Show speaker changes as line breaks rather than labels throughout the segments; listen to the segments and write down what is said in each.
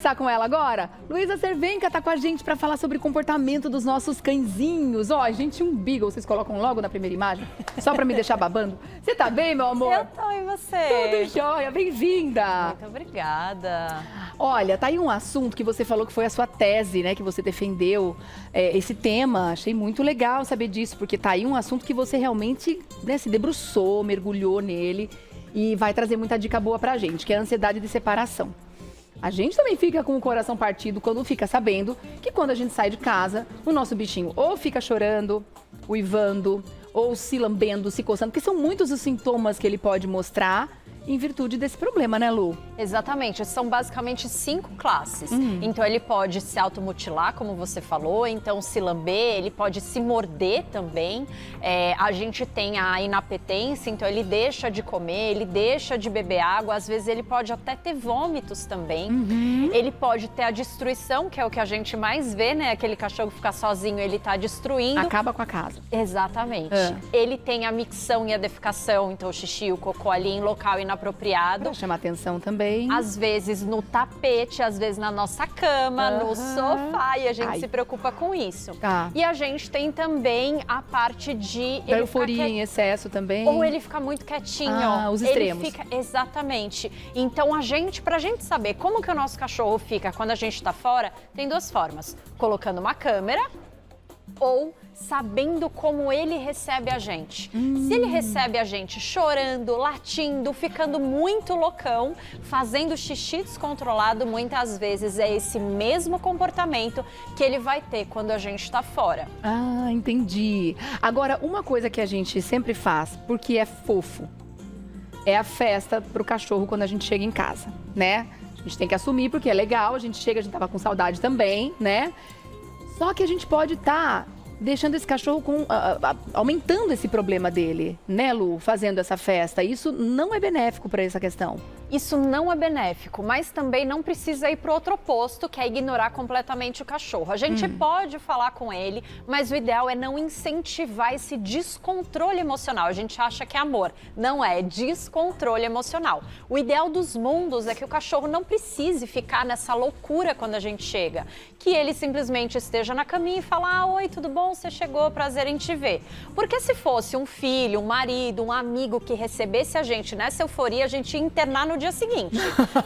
Conversar com ela agora? Luísa Cervenka tá com a gente para falar sobre o comportamento dos nossos cãezinhos. Ó, gente, um beagle, vocês colocam logo na primeira imagem? Só para me deixar babando. Você tá bem, meu amor?
Eu tô, e você?
Tudo jóia, bem-vinda.
Muito obrigada.
Olha, tá aí um assunto que você falou que foi a sua tese, né? Que você defendeu esse tema. Achei muito legal saber disso, porque tá aí um assunto que você realmente, né, se debruçou, mergulhou nele e vai trazer muita dica boa pra gente, que é a ansiedade de separação. A gente também fica com o coração partido quando fica sabendo que quando a gente sai de casa, o nosso bichinho ou fica chorando, uivando, ou se lambendo, se coçando, porque são muitos os sintomas que ele pode mostrar em virtude desse problema, né, Lu?
Exatamente, são basicamente 5 classes. Então ele pode se automutilar, como você falou, então se lamber, ele pode se morder também. A gente tem a inapetência, então ele deixa de comer, ele deixa de beber água, às vezes ele pode até ter vômitos também. Ele pode ter a destruição, que é o que a gente mais vê, né? Aquele cachorro ficar sozinho, ele tá destruindo.
Acaba com a casa.
Exatamente. Ele tem a micção e a defecação, então o xixi, o cocô ali em local inapropriado.
Pra chamar atenção também.
Às vezes no tapete, às vezes na nossa cama, no sofá, e a gente se preocupa com isso. E a gente tem também a parte de...
Da euforia em excesso também.
Ou ele fica muito quietinho.
Os extremos.
Ele fica... Exatamente. Então pra gente saber como que o nosso cachorro fica quando a gente tá fora, tem 2 formas. Colocando uma câmera ou sabendo como ele recebe a gente. Se ele recebe a gente chorando, latindo, ficando muito loucão, fazendo xixi descontrolado, muitas vezes é esse mesmo comportamento que ele vai ter quando a gente tá fora.
Ah, entendi. Agora, uma coisa que a gente sempre faz, porque é fofo, é a festa pro cachorro quando a gente chega em casa, né? A gente tem que assumir porque é legal, a gente chega, a gente tava com saudade também, né? Só que a gente pode estar deixando esse cachorro aumentando esse problema dele, né, Lu? Fazendo essa festa. Isso não é benéfico para essa questão.
Isso não é benéfico, mas também não precisa ir para o outro oposto, que é ignorar completamente o cachorro. A gente pode falar com ele, mas o ideal é não incentivar esse descontrole emocional. A gente acha que é amor. Não é descontrole emocional. O ideal dos mundos é que o cachorro não precise ficar nessa loucura quando a gente chega. Que ele simplesmente esteja na caminha e fala: oi, tudo bom? Você chegou, prazer em te ver. Porque se fosse um filho, um marido, um amigo que recebesse a gente nessa euforia, a gente ia internar no dia seguinte.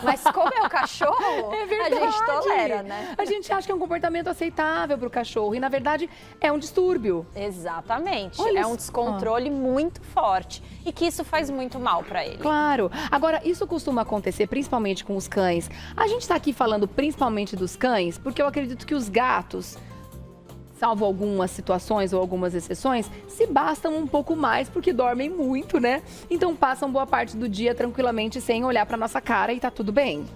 Mas como é o cachorro, a gente tolera, né?
A gente acha que é um comportamento aceitável para o cachorro e, na verdade, é um distúrbio.
Exatamente. É um descontrole muito forte e que isso faz muito mal para ele.
Claro. Agora, isso costuma acontecer principalmente com os cães. A gente está aqui falando principalmente dos cães porque eu acredito que os gatos, salvo algumas situações ou algumas exceções, se bastam um pouco mais porque dormem muito, né? Então passam boa parte do dia tranquilamente sem olhar pra nossa cara e tá tudo bem.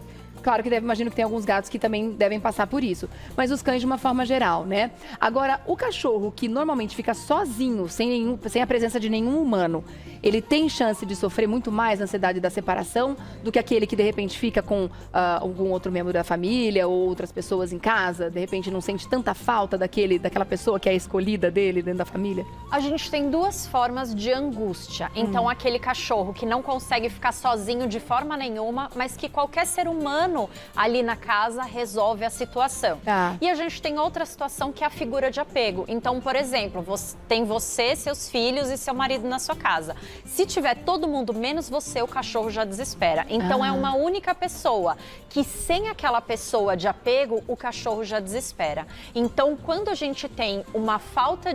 Claro que imagino que tem alguns gatos que também devem passar por isso, mas os cães de uma forma geral, né? Agora, o cachorro que normalmente fica sozinho, sem a presença de nenhum humano, ele tem chance de sofrer muito mais a ansiedade da separação do que aquele que de repente fica com algum outro membro da família ou outras pessoas em casa, de repente não sente tanta falta daquela pessoa que é a escolhida dele dentro da família?
A gente tem 2 formas de angústia. Então, aquele cachorro que não consegue ficar sozinho de forma nenhuma, mas que qualquer ser humano ali na casa resolve a situação. E a gente tem outra situação que é a figura de apego. Então, por exemplo, tem você, seus filhos e seu marido na sua casa. Se tiver todo mundo menos você, o cachorro já desespera. Então é uma única pessoa que, sem aquela pessoa de apego, o cachorro já desespera. Então, quando a gente tem uma falta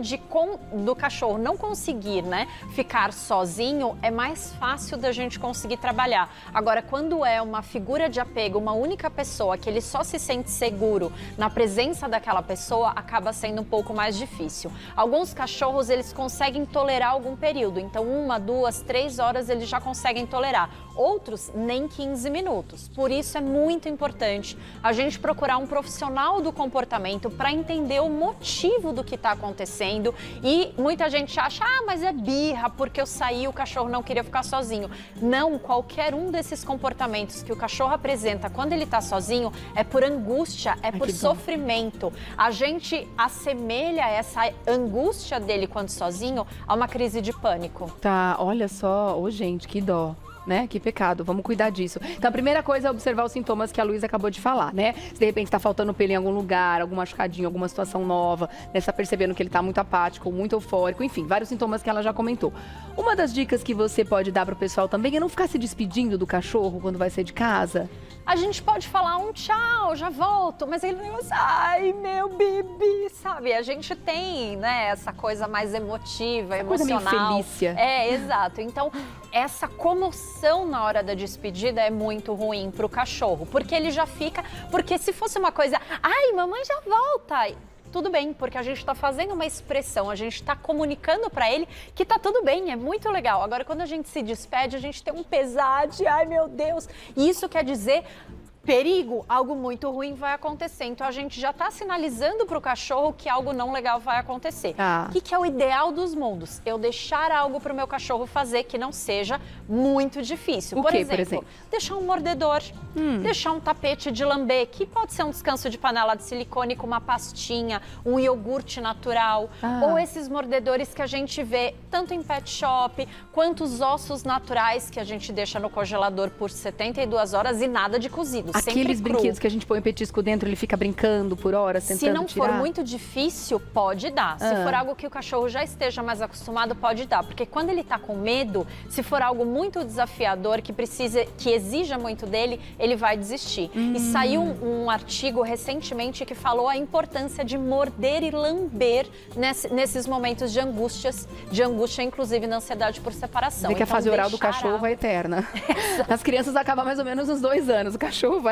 do cachorro não conseguir, né, ficar sozinho, é mais fácil da gente conseguir trabalhar. Agora, quando é uma figura de apego, uma única pessoa que ele só se sente seguro na presença daquela pessoa, acaba sendo um pouco mais difícil. Alguns cachorros, eles conseguem tolerar algum período, então 1, 2, 3 horas eles já conseguem tolerar. Outros, nem 15 minutos. Por isso é muito importante a gente procurar um profissional do comportamento para entender o motivo do que está acontecendo. E muita gente acha, mas é birra, porque eu saí, o cachorro não queria ficar sozinho. Não, qualquer um desses comportamentos que o cachorro apresenta quando ele está sozinho é por angústia, é por sofrimento. A gente assemelha essa angústia dele quando sozinho a uma crise de pânico.
Tá, olha só, gente, que dó. né? Que pecado, vamos cuidar disso. Então, a primeira coisa é observar os sintomas que a Luísa acabou de falar, né? Se de repente tá faltando pelo em algum lugar, algum machucadinho, alguma situação nova, né? Você tá percebendo que ele tá muito apático, muito eufórico, enfim, vários sintomas que ela já comentou. Uma das dicas que você pode dar pro pessoal também é não ficar se despedindo do cachorro quando vai sair de casa.
A gente pode falar um tchau, já volto, mas ele não ai, meu bebê, sabe? A gente tem, né, essa coisa mais emotiva, emocional.
Coisa meio felícia.
Exato. Então, essa comoção na hora da despedida é muito ruim pro cachorro, porque ele já fica... Porque se fosse uma coisa, ai, mamãe já volta... Tudo bem, porque a gente está fazendo uma expressão, a gente está comunicando para ele que tá tudo bem, é muito legal. Agora, quando a gente se despede, a gente tem um pesar de, ai meu Deus, e isso quer dizer... perigo, algo muito ruim vai acontecer. Então, a gente já está sinalizando para o cachorro que algo não legal vai acontecer. O que é o ideal dos mundos? Eu deixar algo para o meu cachorro fazer que não seja muito difícil. Por exemplo, deixar um mordedor, deixar um tapete de lamber, que pode ser um descanso de panela de silicone com uma pastinha, um iogurte natural, ou esses mordedores que a gente vê tanto em pet shop, quanto os ossos naturais que a gente deixa no congelador por 72 horas e nada de cozido.
Aqueles brinquedos que a gente põe o petisco dentro, ele fica brincando por horas, tentando tirar.
Se não for muito difícil, pode dar. Se for algo que o cachorro já esteja mais acostumado, pode dar. Porque quando ele tá com medo, se for algo muito desafiador, que exija muito dele, ele vai desistir. E saiu um artigo recentemente que falou a importância de morder e lamber nesses momentos de angústia, inclusive na ansiedade por separação.
Dizer que a fase oral do cachorro é eterna. As crianças acabam mais ou menos uns 2 anos. O cachorro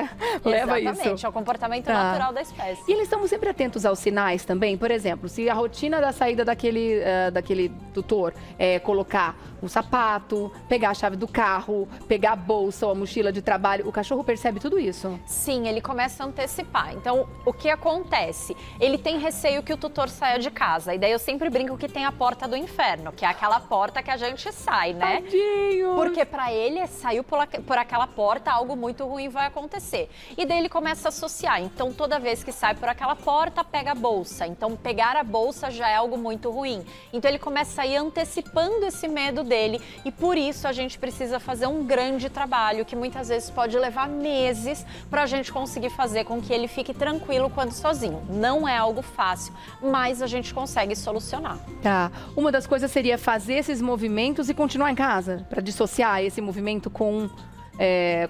leva isso.
Exatamente, é o comportamento natural da espécie.
E eles estão sempre atentos aos sinais também? Por exemplo, se a rotina da saída daquele tutor é colocar um sapato, pegar a chave do carro, pegar a bolsa ou a mochila de trabalho, o cachorro percebe tudo isso?
Sim, ele começa a antecipar. Então, o que acontece? Ele tem receio que o tutor saia de casa. E daí eu sempre brinco que tem a porta do inferno, que é aquela porta que a gente sai, né?
Tadinho!
Porque pra ele, saiu por aquela porta, algo muito ruim vai acontecer. E daí ele começa a associar. Então, toda vez que sai por aquela porta, pega a bolsa. Então, pegar a bolsa já é algo muito ruim. Então, ele começa a ir antecipando esse medo dele. E por isso, a gente precisa fazer um grande trabalho, que muitas vezes pode levar meses pra gente conseguir fazer com que ele fique tranquilo quando sozinho. Não é algo fácil, mas a gente consegue solucionar.
Tá. Uma das coisas seria fazer esses movimentos e continuar em casa, pra dissociar esse movimento com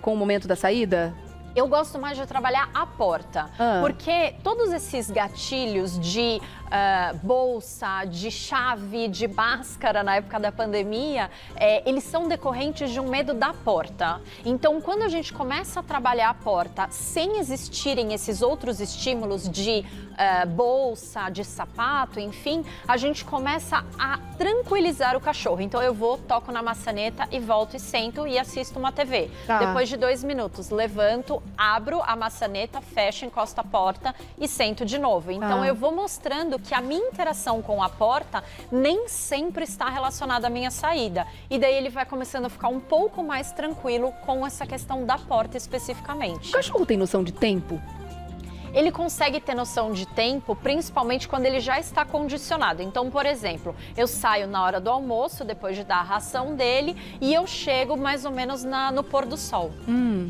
o momento da saída?
Eu gosto mais de trabalhar a porta, porque todos esses gatilhos de bolsa, de chave, de máscara na época da pandemia, eles são decorrentes de um medo da porta. Então, quando a gente começa a trabalhar a porta sem existirem esses outros estímulos de bolsa, de sapato, enfim, a gente começa a tranquilizar o cachorro. Então, eu vou, toco na maçaneta e volto e sento e assisto uma TV. Depois de 2 minutos, levanto, abro a maçaneta, fecho, encosto a porta e sento de novo. Então, eu vou mostrando que a minha interação com a porta nem sempre está relacionada à minha saída. E daí ele vai começando a ficar um pouco mais tranquilo com essa questão da porta especificamente.
O cachorro tem noção de tempo?
Ele consegue ter noção de tempo, principalmente quando ele já está condicionado. Então, por exemplo, eu saio na hora do almoço, depois de dar a ração dele, e eu chego mais ou menos no pôr do sol.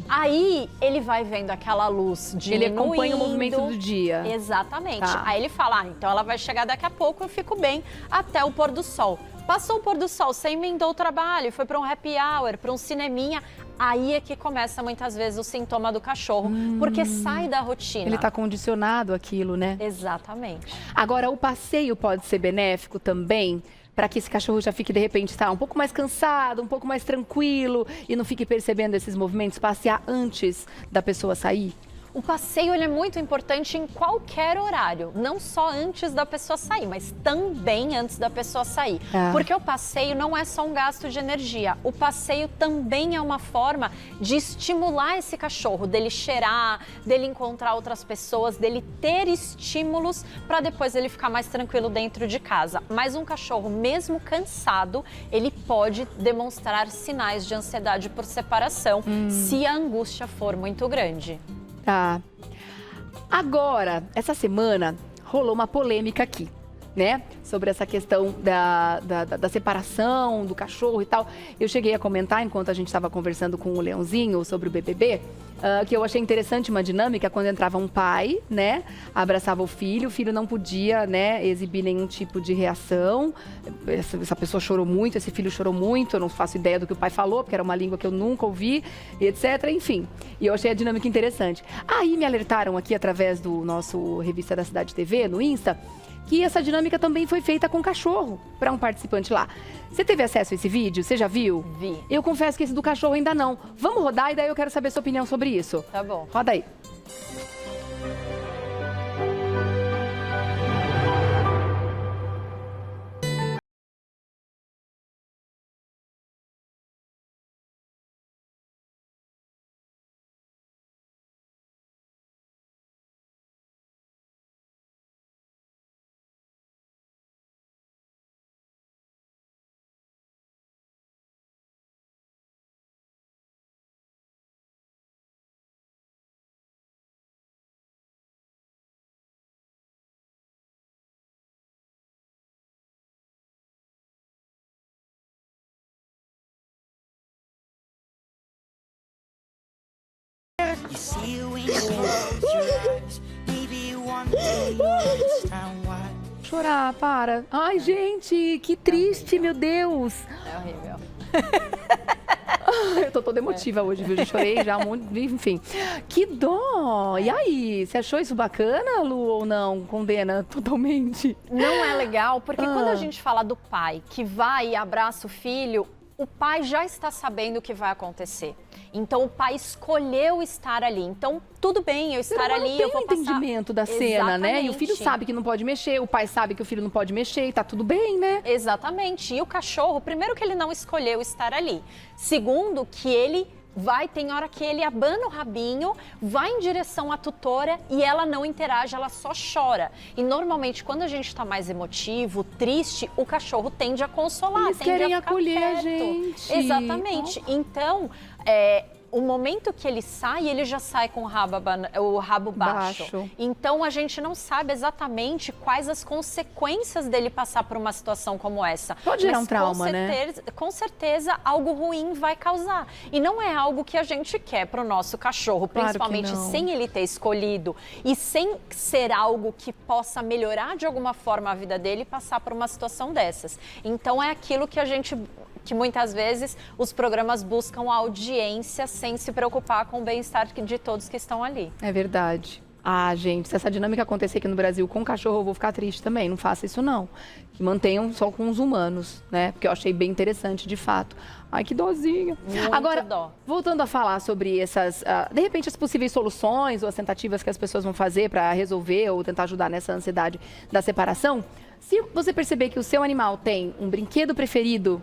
Aí, ele vai vendo aquela luz diminuindo.
Ele acompanha o movimento do dia.
Exatamente. Aí ele fala, então ela vai chegar daqui a pouco, eu fico bem até o pôr do sol. Passou o pôr do sol, você emendou o trabalho, foi para um happy hour, para um cineminha, aí é que começa muitas vezes o sintoma do cachorro, porque sai da rotina.
Ele está condicionado àquilo, né?
Exatamente.
Agora, o passeio pode ser benéfico também? Para que esse cachorro já fique, de repente, um pouco mais cansado, um pouco mais tranquilo e não fique percebendo esses movimentos, passear antes da pessoa sair?
O passeio ele é muito importante em qualquer horário, não só antes da pessoa sair, mas também antes da pessoa sair. Porque o passeio não é só um gasto de energia, o passeio também é uma forma de estimular esse cachorro, dele cheirar, dele encontrar outras pessoas, dele ter estímulos para depois ele ficar mais tranquilo dentro de casa. Mas um cachorro, mesmo cansado, ele pode demonstrar sinais de ansiedade por separação se a angústia for muito grande.
Tá. Agora, essa semana rolou uma polêmica aqui. né? Sobre essa questão da separação do cachorro e tal. Eu cheguei a comentar, enquanto a gente estava conversando com o Leãozinho sobre o BBB, que eu achei interessante uma dinâmica quando entrava um pai, né? Abraçava o filho não podia, né, exibir nenhum tipo de reação. Essa pessoa chorou muito, esse filho chorou muito, eu não faço ideia do que o pai falou, porque era uma língua que eu nunca ouvi, etc. Enfim, e eu achei a dinâmica interessante. Aí me alertaram aqui através do nosso Revista da Cidade TV, no Insta, que essa dinâmica também foi feita com cachorro, para um participante lá. Você teve acesso a esse vídeo? Você já viu?
Vi.
Eu confesso que esse do cachorro ainda não. Vamos rodar e daí eu quero saber sua opinião sobre isso.
Tá bom.
Roda aí. Chorar, para. Ai, gente, que triste, meu Deus.
É horrível.
Eu tô toda emotiva hoje, viu? Já chorei já um monte, enfim. Que dó! E aí, você achou isso bacana, Lu, ou não? Condena totalmente?
Não é legal, porque quando a gente fala do pai que vai e abraça o filho, o pai já está sabendo o que vai acontecer. Então, o pai escolheu estar ali. Então, tudo bem eu estar ali, eu vou passar...
tem entendimento da cena, né? E o filho sabe que não pode mexer, o pai sabe que o filho não pode mexer e tá tudo bem, né?
Exatamente. E o cachorro, primeiro que ele não escolheu estar ali. Segundo, que ele tem hora que ele abana o rabinho, vai em direção à tutora e ela não interage, ela só chora. E normalmente quando a gente está mais emotivo, triste, o cachorro tende a consolar,
eles
tende
querem
a ficar
acolher
perto.
A gente.
Exatamente. Então, o momento que ele sai, ele já sai com o rabo baixo. Então, a gente não sabe exatamente quais as consequências dele passar por uma situação como essa.
Pode gerar um trauma, né?
Com certeza, algo ruim vai causar. E não é algo que a gente quer para o nosso cachorro, principalmente sem ele ter escolhido e sem ser algo que possa melhorar de alguma forma a vida dele e passar por uma situação dessas. Então, é aquilo que muitas vezes os programas buscam a audiência sem se preocupar com o bem-estar de todos que estão ali.
É verdade. Ah, gente, se essa dinâmica acontecer aqui no Brasil com cachorro, eu vou ficar triste também. Não faça isso, não. Que mantenham só com os humanos, né? Porque eu achei bem interessante, de fato. Ai, que dozinha.
Muito
Agora,
dó.
Voltando a falar sobre essas, de repente, as possíveis soluções ou as tentativas que as pessoas vão fazer para resolver ou tentar ajudar nessa ansiedade da separação, se você perceber que o seu animal tem um brinquedo preferido,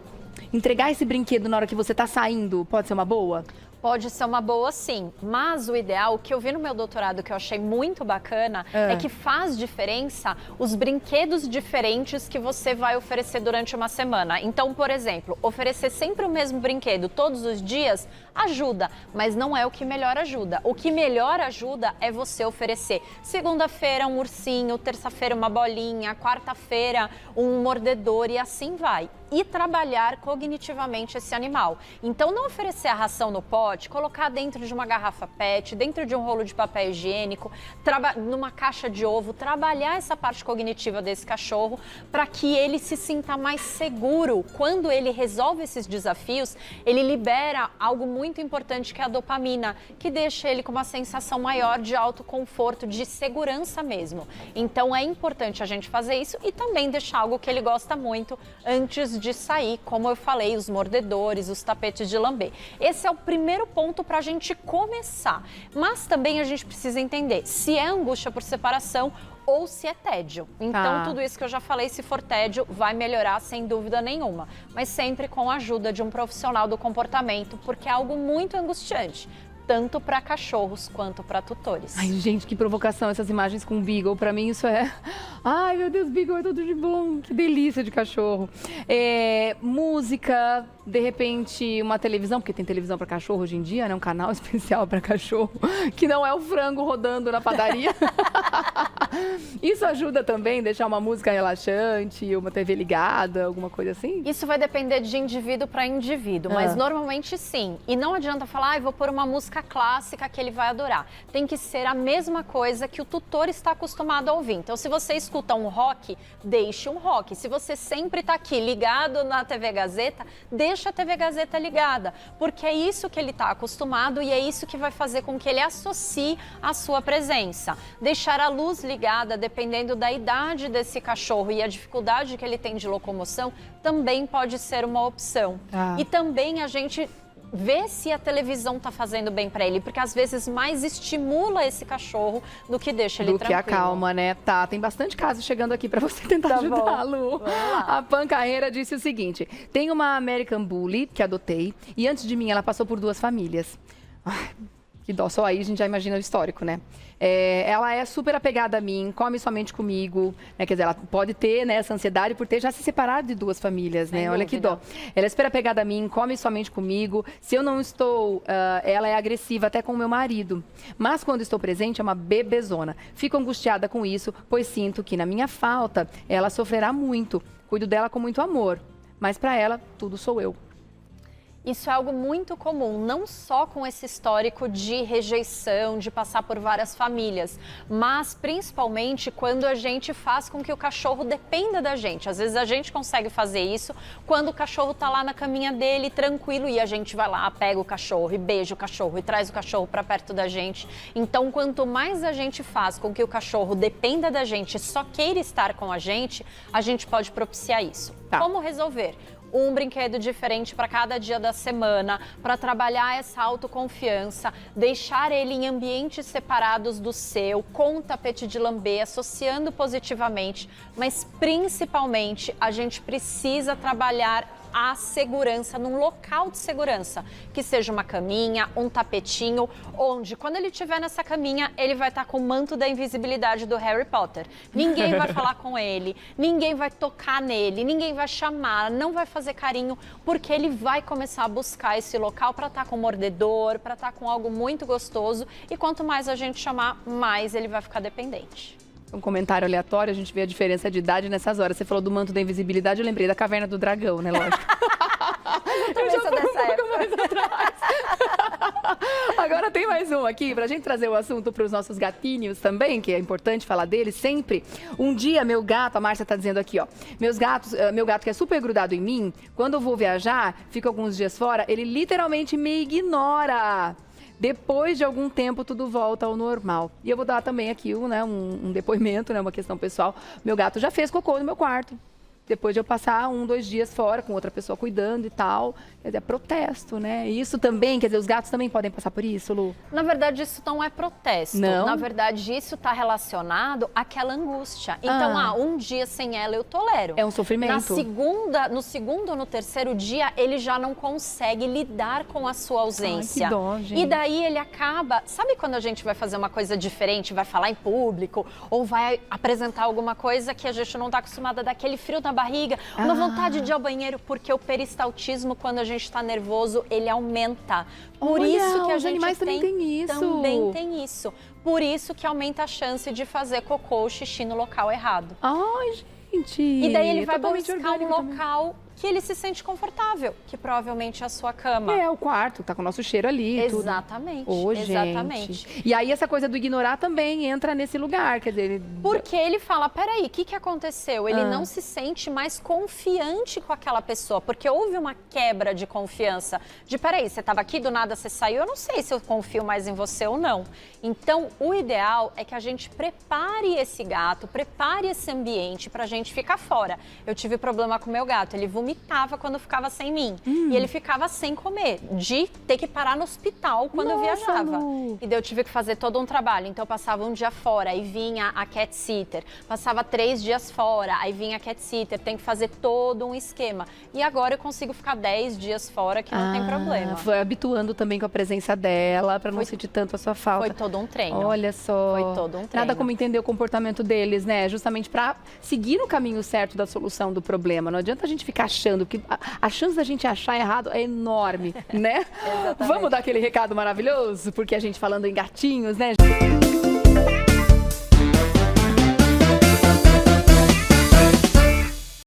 entregar esse brinquedo na hora que você está saindo pode ser uma boa?
Pode ser uma boa, sim. Mas o ideal, o que eu vi no meu doutorado, que eu achei muito bacana, é que faz diferença os brinquedos diferentes que você vai oferecer durante uma semana. Então, por exemplo, oferecer sempre o mesmo brinquedo todos os dias ajuda, mas não é o que melhor ajuda. O que melhor ajuda é você oferecer segunda-feira um ursinho, terça-feira uma bolinha, quarta-feira um mordedor e assim vai. E trabalhar cognitivamente esse animal. Então, não oferecer a ração no pote, colocar dentro de uma garrafa PET, dentro de um rolo de papel higiênico, numa caixa de ovo, trabalhar essa parte cognitiva desse cachorro para que ele se sinta mais seguro. Quando ele resolve esses desafios, ele libera algo muito importante que é a dopamina, que deixa ele com uma sensação maior de autoconforto, de segurança mesmo. Então, é importante a gente fazer isso e também deixar algo que ele gosta muito antes de sair, como eu falei, os mordedores, os tapetes de lamber. Esse é o primeiro ponto para a gente começar. Mas também a gente precisa entender se é angústia por separação ou se é tédio. Então, tudo isso que eu já falei, se for tédio, vai melhorar sem dúvida nenhuma. Mas sempre com a ajuda de um profissional do comportamento, porque é algo muito angustiante. Tanto para cachorros quanto para tutores.
Ai, gente, que provocação essas imagens com o Beagle. Para mim isso é... Ai, meu Deus, Beagle é tudo de bom. Que delícia de cachorro. Música, de repente uma televisão, porque tem televisão para cachorro hoje em dia, né? Um canal especial para cachorro, que não é o frango rodando na padaria. Isso ajuda também, deixar uma música relaxante, uma TV ligada, alguma coisa assim?
Isso vai depender de indivíduo para indivíduo, mas normalmente sim. E não adianta falar, vou pôr uma música clássica que ele vai adorar. Tem que ser a mesma coisa que o tutor está acostumado a ouvir. Então, se você escuta um rock, deixe um rock. Se você sempre está aqui ligado na TV Gazeta, deixa a TV Gazeta ligada, porque é isso que ele está acostumado e é isso que vai fazer com que ele associe a sua presença. Deixar a luz ligada, dependendo da idade desse cachorro e a dificuldade que ele tem de locomoção, também pode ser uma opção. E também a gente vê se a televisão está fazendo bem para ele, porque às vezes mais estimula esse cachorro do que deixa ele tranquilo.
Do que acalma, né? Tá, tem bastante caso chegando aqui para você tentar ajudá-lo. A Pan Carreira disse o seguinte: tem uma American Bully que adotei e antes de mim ela passou por 2 famílias. Ai, que dó, só aí a gente já imagina o histórico, né? Ela é super apegada a mim, come somente comigo, né? Quer dizer, ela pode ter, né, essa ansiedade por ter já se separado de 2 famílias, né? Olha que dó. Ela é super apegada a mim, come somente comigo. Se eu não estou, ela é agressiva até com o meu marido. Mas quando estou presente, é uma bebezona. Fico angustiada com isso, pois sinto que na minha falta, ela sofrerá muito. Cuido dela com muito amor, mas para ela, tudo sou eu.
Isso é algo muito comum, não só com esse histórico de rejeição, de passar por várias famílias, mas principalmente quando a gente faz com que o cachorro dependa da gente. Às vezes a gente consegue fazer isso quando o cachorro está lá na caminha dele, tranquilo, e a gente vai lá, pega o cachorro e beija o cachorro e traz o cachorro para perto da gente. Então, quanto mais a gente faz com que o cachorro dependa da gente, só queira estar com a gente pode propiciar isso. Como resolver? Um brinquedo diferente para cada dia da semana, para trabalhar essa autoconfiança, deixar ele em ambientes separados do seu, com o tapete de lamber, associando positivamente, mas principalmente a gente precisa trabalhar a segurança, num local de segurança, que seja uma caminha, um tapetinho, onde quando ele estiver nessa caminha, ele vai estar com o manto da invisibilidade do Harry Potter. Ninguém vai falar com ele, ninguém vai tocar nele, ninguém vai chamar, não vai fazer carinho, porque ele vai começar a buscar esse local para estar com mordedor, para estar com algo muito gostoso, e quanto mais a gente chamar, mais ele vai ficar dependente.
Um comentário aleatório, a gente vê a diferença de idade nessas horas. Você falou do manto da invisibilidade, eu lembrei da Caverna do Dragão, né? Lógico.
Eu já sou dessa época.
Agora tem mais um aqui, pra gente trazer o assunto para os nossos gatinhos também, que é importante falar deles sempre. Um dia, meu gato, a Márcia tá dizendo aqui, ó. Meu gato que é super grudado em mim, quando eu vou viajar, fico alguns dias fora, ele literalmente me ignora. Depois de algum tempo, tudo volta ao normal. E eu vou dar também aqui um depoimento, né, uma questão pessoal. Meu gato já fez cocô no meu quarto. Depois de eu passar 1, 2 dias fora, com outra pessoa cuidando e tal. Quer dizer, é protesto, né? E isso também, quer dizer, os gatos também podem passar por isso, Lu?
Na verdade, isso não é protesto.
Não?
Na verdade, isso está relacionado àquela angústia. Então, um dia sem ela eu tolero.
É um sofrimento.
No segundo ou no terceiro dia, ele já não consegue lidar com a sua ausência.
Ai, que dó, gente.
E daí ele acaba... Sabe quando a gente vai fazer uma coisa diferente, vai falar em público, ou vai apresentar alguma coisa que a gente não está acostumada, daquele frio na barriga, uma vontade de ir ao banheiro, porque o peristaltismo, quando a gente está nervoso, ele aumenta. Por isso que a gente
também tem isso.
Também tem isso. Por isso que aumenta a chance de fazer cocô ou xixi no local errado.
Ai, gente.
E daí ele vai buscar um local que ele se sente confortável, que provavelmente é a sua cama.
É, o quarto, tá com o nosso cheiro ali.
Exatamente,
tudo.
Exatamente.
Gente. E aí essa coisa do ignorar também entra nesse lugar, quer dizer...
Porque ele fala, peraí, o que aconteceu? Ele não se sente mais confiante com aquela pessoa, porque houve uma quebra de confiança. De, peraí, você estava aqui, do nada você saiu, eu não sei se eu confio mais em você ou não. Então, o ideal é que a gente prepare esse gato, prepare esse ambiente pra gente ficar fora. Eu tive problema com o meu gato, ele vomitava quando ficava sem mim. E ele ficava sem comer, de ter que parar no hospital quando eu viajava.
Lu.
E daí eu tive que fazer todo um trabalho. Então eu passava um dia fora, aí vinha a cat sitter. Passava 3 dias fora, aí vinha a cat sitter. Tem que fazer todo um esquema. E agora eu consigo ficar 10 dias fora, que não tem problema.
Foi habituando também com a presença dela, para não sentir tanto a sua falta.
Foi todo um treino.
Olha só.
Foi todo um treino.
Nada como entender o comportamento deles, né? Justamente para seguir no caminho certo da solução do problema. Não adianta a gente ficar achando, que a chance da gente achar errado é enorme, né?
Exatamente.
Vamos dar aquele recado maravilhoso? Porque a gente falando em gatinhos, né?